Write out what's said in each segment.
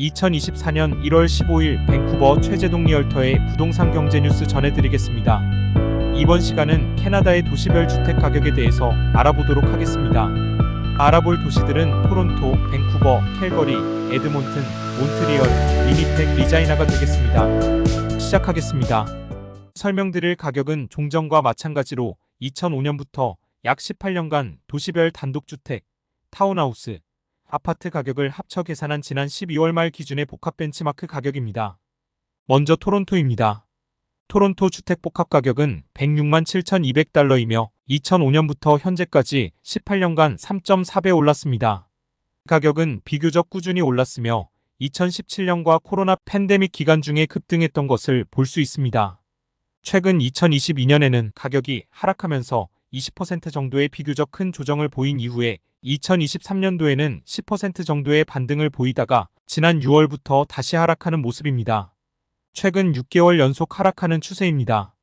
2024년 1월 15일 밴쿠버 최재동 리얼터의 부동산 경제 뉴스 전해드리겠습니다. 이번 시간은 캐나다의 도시별 주택 가격에 대해서 알아보도록 하겠습니다. 알아볼 도시들은 토론토, 밴쿠버, 캘거리, 에드몬튼, 몬트리얼, 위니펙, 리자이나가 되겠습니다. 시작하겠습니다. 설명드릴 가격은 종전과 마찬가지로 2005년부터 약 18년간 도시별 단독주택, 타운하우스, 아파트 가격을 합쳐 계산한 지난 12월 말 기준의 복합 벤치마크 가격입니다. 먼저 토론토입니다. 토론토 주택 복합 가격은 106만 7,200달러이며 2005년부터 현재까지 18년간 3.4배 올랐습니다. 가격은 비교적 꾸준히 올랐으며 2017년과 코로나 팬데믹 기간 중에 급등했던 것을 볼 수 있습니다. 최근 2022년에는 가격이 하락하면서 20% 정도의 비교적 큰 조정을 보인 이후에 2023년도에는 10% 정도의 반등을 보이다가 지난 6월부터 다시 하락하는 모습입니다. 최근 6개월 연속 하락하는 추세입니다.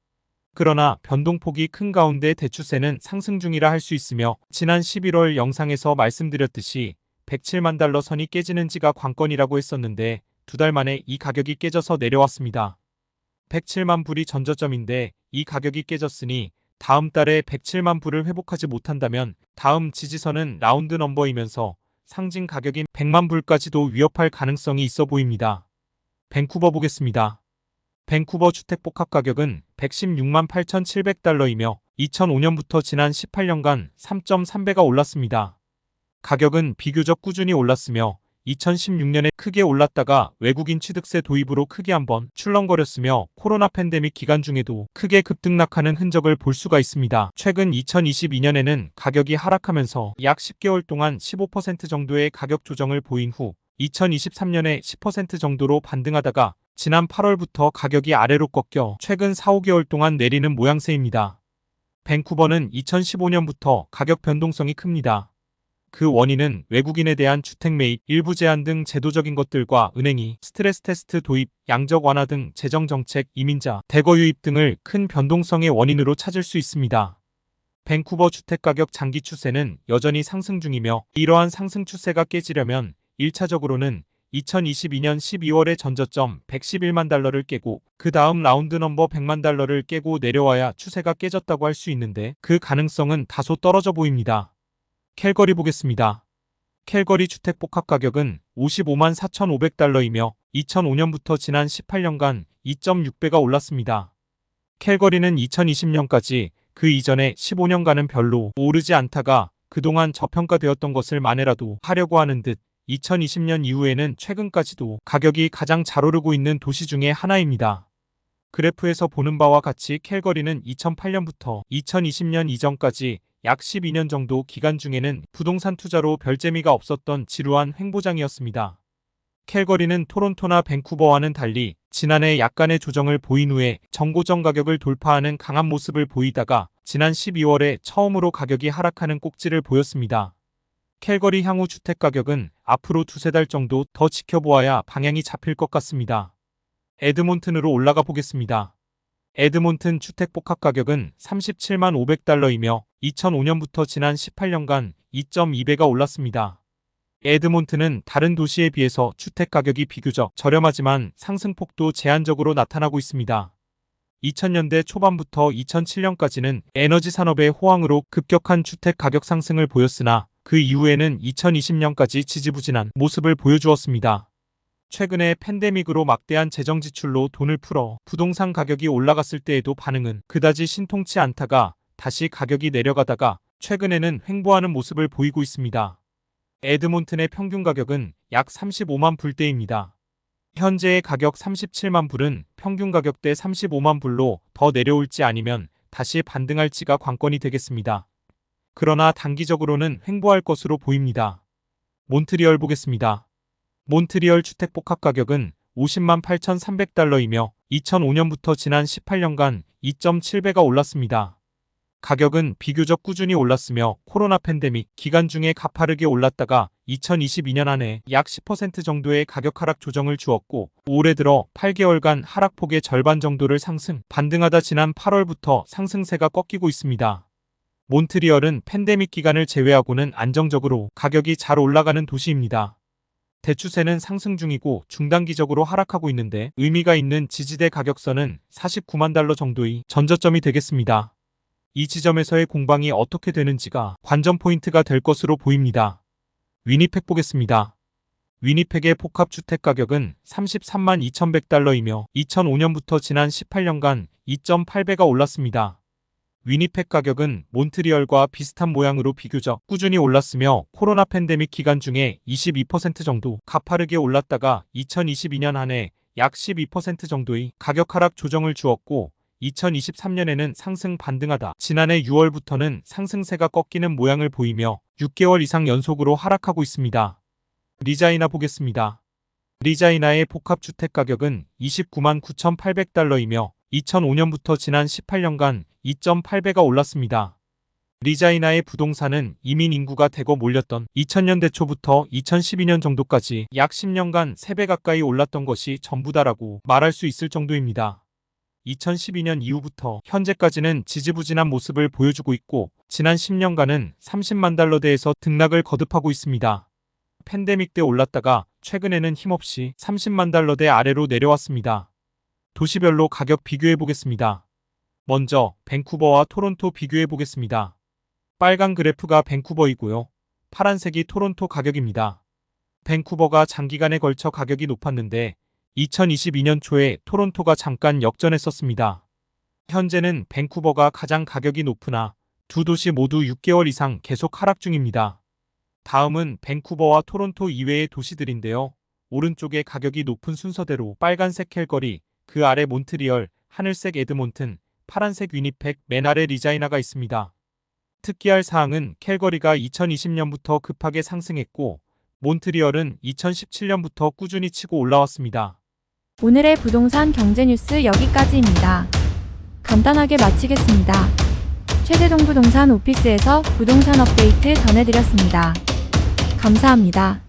그러나 변동폭이 큰 가운데 대추세는 상승 중이라 할 수 있으며 지난 11월 영상에서 말씀드렸듯이 107만 달러 선이 깨지는지가 관건이라고 했었는데 두 달 만에 이 가격이 깨져서 내려왔습니다. 107만 불이 전저점인데 이 가격이 깨졌으니 다음 달에 107만 불을 회복하지 못한다면 다음 지지선은 라운드 넘버이면서 상징 가격인 100만 불까지도 위협할 가능성이 있어 보입니다. 밴쿠버 보겠습니다. 밴쿠버 주택 복합 가격은 116만 8,700달러이며 2005년부터 지난 18년간 3.3배가 올랐습니다. 가격은 비교적 꾸준히 올랐으며 2016년에 크게 올랐다가 외국인 취득세 도입으로 크게 한번 출렁거렸으며 코로나 팬데믹 기간 중에도 크게 급등락하는 흔적을 볼 수가 있습니다. 최근 2022년에는 가격이 하락하면서 약 10개월 동안 15% 정도의 가격 조정을 보인 후 2023년에 10% 정도로 반등하다가 지난 8월부터 가격이 아래로 꺾여 최근 4, 5개월 동안 내리는 모양새입니다. 밴쿠버는 2015년부터 가격 변동성이 큽니다. 그 원인은 외국인에 대한 주택 매입, 일부 제한 등 제도적인 것들과 은행이 스트레스 테스트 도입, 양적 완화 등 재정 정책, 이민자, 대거 유입 등을 큰 변동성의 원인으로 찾을 수 있습니다. 밴쿠버 주택 가격 장기 추세는 여전히 상승 중이며 이러한 상승 추세가 깨지려면 1차적으로는 2022년 12월의 전저점 111만 달러를 깨고 그 다음 라운드 넘버 100만 달러를 깨고 내려와야 추세가 깨졌다고 할 수 있는데 그 가능성은 다소 떨어져 보입니다. 캘거리 보겠습니다. 캘거리 주택 복합 가격은 55만 4,500달러이며 2005년부터 지난 18년간 2.6배가 올랐습니다. 캘거리는 2020년까지 그 이전에 15년간은 별로 오르지 않다가 그동안 저평가되었던 것을 만회라도 하려고 하는 듯 2020년 이후에는 최근까지도 가격이 가장 잘 오르고 있는 도시 중에 하나입니다. 그래프에서 보는 바와 같이 캘거리는 2008년부터 2020년 이전까지 약 12년 정도 기간 중에는 부동산 투자로 별 재미가 없었던 지루한 횡보장이었습니다. 캘거리는 토론토나 밴쿠버와는 달리 지난해 약간의 조정을 보인 후에 정고점 가격을 돌파하는 강한 모습을 보이다가 지난 12월에 처음으로 가격이 하락하는 꼭지를 보였습니다. 캘거리 향후 주택 가격은 앞으로 두세 달 정도 더 지켜보아야 방향이 잡힐 것 같습니다. 에드몬튼으로 올라가 보겠습니다. 에드몬튼 주택 복합 가격은 37만 500달러이며 2005년부터 지난 18년간 2.2배가 올랐습니다. 에드몬튼은 다른 도시에 비해서 주택 가격이 비교적 저렴하지만 상승폭도 제한적으로 나타나고 있습니다. 2000년대 초반부터 2007년까지는 에너지 산업의 호황으로 급격한 주택 가격 상승을 보였으나 그 이후에는 2020년까지 지지부진한 모습을 보여주었습니다. 최근에 팬데믹으로 막대한 재정 지출로 돈을 풀어 부동산 가격이 올라갔을 때에도 반응은 그다지 신통치 않다가 다시 가격이 내려가다가 최근에는 횡보하는 모습을 보이고 있습니다. 에드몬튼의 평균 가격은 약 35만 불대입니다. 현재의 가격 37만 불은 평균 가격대 35만 불로 더 내려올지 아니면 다시 반등할지가 관건이 되겠습니다. 그러나 단기적으로는 횡보할 것으로 보입니다. 몬트리얼 보겠습니다. 몬트리얼 주택 복합 가격은 50만 8,300달러이며 2005년부터 지난 18년간 2.7배가 올랐습니다. 가격은 비교적 꾸준히 올랐으며 코로나 팬데믹 기간 중에 가파르게 올랐다가 2022년 안에 약 10% 정도의 가격 하락 조정을 주었고 올해 들어 8개월간 하락폭의 절반 정도를 상승, 반등하다 지난 8월부터 상승세가 꺾이고 있습니다. 몬트리얼은 팬데믹 기간을 제외하고는 안정적으로 가격이 잘 올라가는 도시입니다. 대추세는 상승 중이고 중단기적으로 하락하고 있는데 의미가 있는 지지대 가격선은 49만 달러 정도의 전저점이 되겠습니다. 이 지점에서의 공방이 어떻게 되는지가 관전 포인트가 될 것으로 보입니다. 위니펙 보겠습니다. 위니펙의 복합주택 가격은 33만 2,100달러이며 2005년부터 지난 18년간 2.8배가 올랐습니다. 위니펙 가격은 몬트리올과 비슷한 모양으로 비교적 꾸준히 올랐으며 코로나 팬데믹 기간 중에 22% 정도 가파르게 올랐다가 2022년 한 해 약 12% 정도의 가격 하락 조정을 주었고 2023년에는 상승 반등하다 지난해 6월부터는 상승세가 꺾이는 모양을 보이며 6개월 이상 연속으로 하락하고 있습니다. 리자이나 보겠습니다. 리자이나의 복합주택 가격은 29만 9,800달러이며 2005년부터 지난 18년간 2.8배가 올랐습니다. 리자이나의 부동산은 이민 인구가 대거 몰렸던 2000년대 초부터 2012년 정도까지 약 10년간 3배 가까이 올랐던 것이 전부다라고 말할 수 있을 정도입니다. 2012년 이후부터 현재까지는 지지부진한 모습을 보여주고 있고 지난 10년간은 30만 달러대에서 등락을 거듭하고 있습니다. 팬데믹 때 올랐다가 최근에는 힘없이 30만 달러대 아래로 내려왔습니다. 도시별로 가격 비교해 보겠습니다. 먼저 밴쿠버와 토론토 비교해 보겠습니다. 빨간 그래프가 밴쿠버이고요. 파란색이 토론토 가격입니다. 밴쿠버가 장기간에 걸쳐 가격이 높았는데 2022년 초에 토론토가 잠깐 역전했었습니다. 현재는 밴쿠버가 가장 가격이 높으나 두 도시 모두 6개월 이상 계속 하락 중입니다. 다음은 밴쿠버와 토론토 이외의 도시들인데요. 오른쪽에 가격이 높은 순서대로 빨간색 캘거리, 그 아래 몬트리올, 하늘색 에드몬튼, 파란색 위니펙, 맨 아래 리자이나가 있습니다. 특기할 사항은 캘거리가 2020년부터 급하게 상승했고 몬트리올은 2017년부터 꾸준히 치고 올라왔습니다. 오늘의 부동산 경제 뉴스 여기까지입니다. 간단하게 마치겠습니다. 최재동 부동산 오피스에서 부동산 업데이트 전해드렸습니다. 감사합니다.